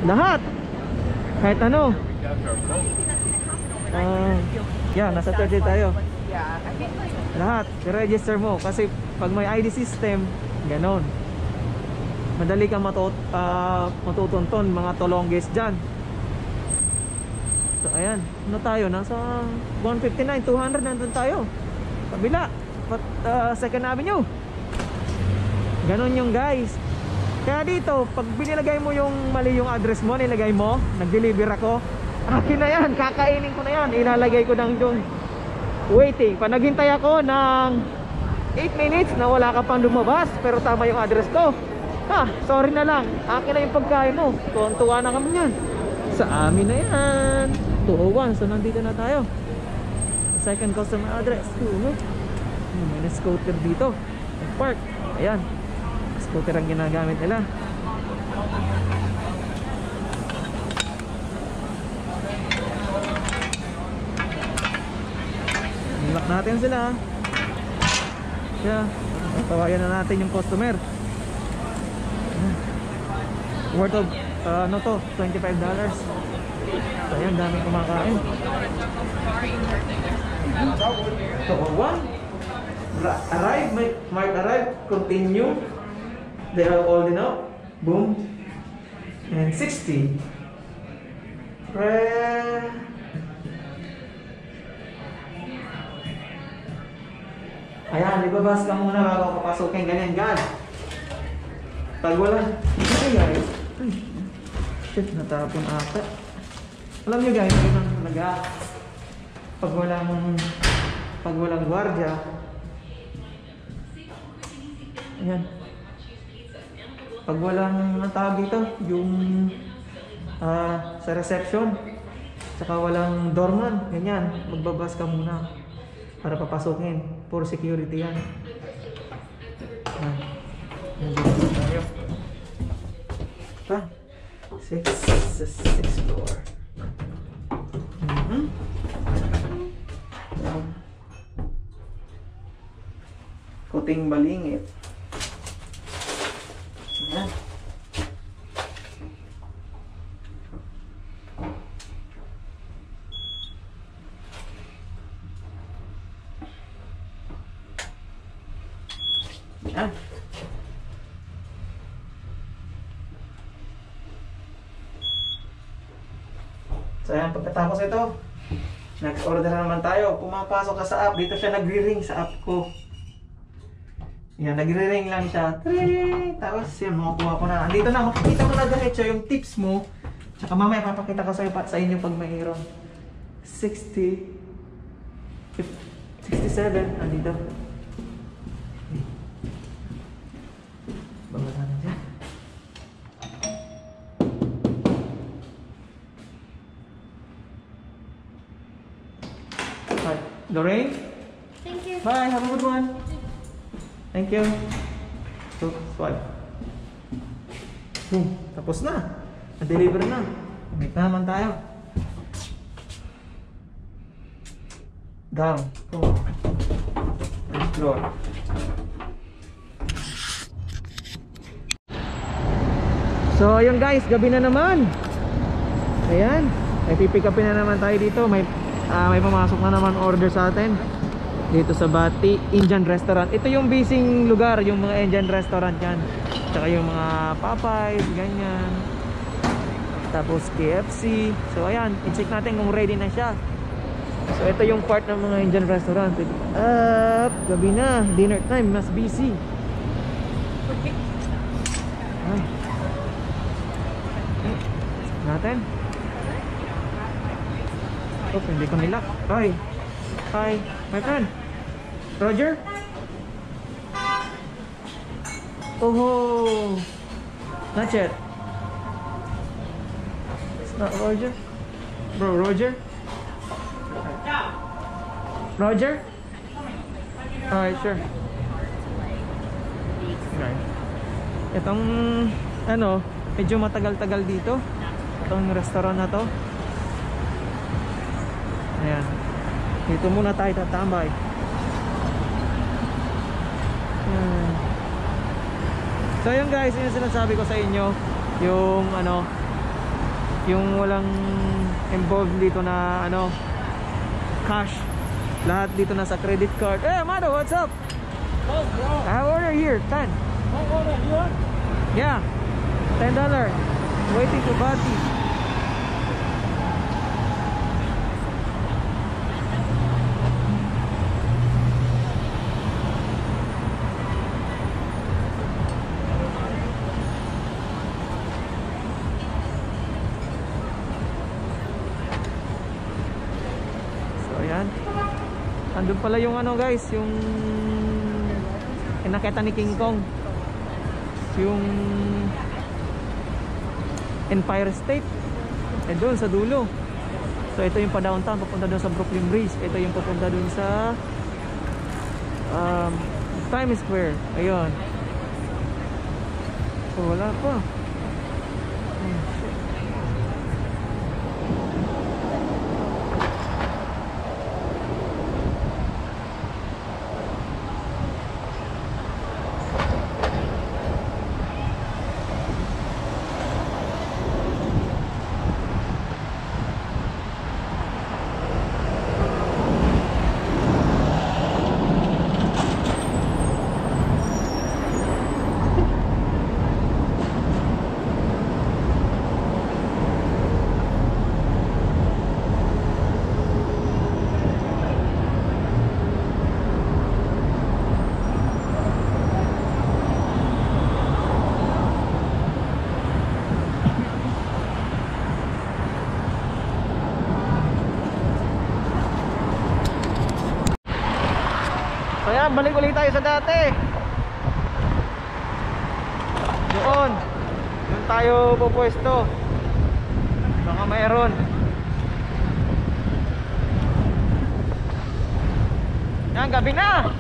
Lahat. Kahit ano. Yan, nasa 30 tayo. Lahat, i-register mo. Kasi pag may ID system, ganon. Madali kang matutunton mga tolongges dyan. So ayan, ano tayo? Nasa 159, 200 nandun tayo. Kabila, Second Avenue. Ganon yung guys. Kaya dito, pag binilagay mo yung mali yung address mo, nilagay mo, nag-deliver ako, akin na yan, kakainin ko na yan. Ilalagay ko ng yung waiting. Pag naghintay ako ng 8 minutes na wala ka pang lumabas, pero tama yung address ko, sorry na lang, akin na yung pagkain mo. Tuwan-tuwa na kami yan. Sa amin na yan. 201, so nandito na tayo. Second customer address. May scooter dito, park. Ayan, scooter ang ginagamit nila. Lock natin sila. Yeah, tawagan na natin yung customer. Worth of ano to, $25. So ayan, daming kumakain. So one arrive, might arrive, continue. They are all enough. Boom. And 60. Ayan, ibabas ka muna bago papasukin. Ganyan, God. Pag wala, ay guys, shit, natapon ata. Alam nyo guys, yun ang talaga. Pag walang gwardiya, ayan. Pag walang natawag dito, yung sa reception, saka walang doorman, ganyan, magbabas ka muna para papasukin. For security yan. Ayan. Pa 6 floor. Kuting balingit. Ayan. Ayan. So ayan, pagkatapos ito, next order na naman tayo. Pumapasok ka sa app, dito siya nagre-ring sa app ko. Yan, nagre-ring lang siya. Tring! Tapos yan, makukuha ko na. Andito na, makikita mo na diretso yung tips mo. Tsaka mamaya papakita ko sa inyo pag mayroon. 67, andito. Bawasan na dyan. Hi, Lorraine? Thank you. Bye, have a good one. Thank you. So, swipe. Tapos na. Na-deliver na. Wait na naman tayo. Down. Next floor. So, ayun guys, gabi na naman. Ayan. May pipick upin na naman tayo dito. May pumasok na naman order sa atin. Dito sa Bati, Indian Restaurant. Ito yung busy lugar, yung mga Indian Restaurant yan. Tsaka yung mga Popeyes, ganyan. Tapos KFC. So ayan, i-check natin kung ready na siya. So ito yung part ng mga Indian Restaurant. Gabi na, dinner time, mas busy. Ay. Natin. Oh, hindi ko nilak. Hi. Hi, my friend. Roger? Oh, not yet. It's not Roger. Bro, Roger? Roger? Alright, sure. Okay. Itong, ano, medyo matagal-tagal dito. Itong restaurant na to. Ayan. Dito muna tayo tatambay. So yun guys, yung sinasabi ko sa inyo, yung ano, Yung walang involved dito na ano, cash. Lahat dito nasa credit card. Hey, Amado, what's up? Oh, bro. I have order here, 10. What order? You want? Yeah, $10. Waiting to Bati. So ayan, andun pala yung ano guys, yung nakita ni King Kong, yung Empire State, eh doon sa dulo. So ito yung pa downtown, papunta doon sa Brooklyn Bridge. Ito yung papunta doon sa Times Square. Ayun. So wala pa. So yan, balik ulit tayo sa dati. Doon tayo pupwesto. Baka mayroon. Yan, gabi na.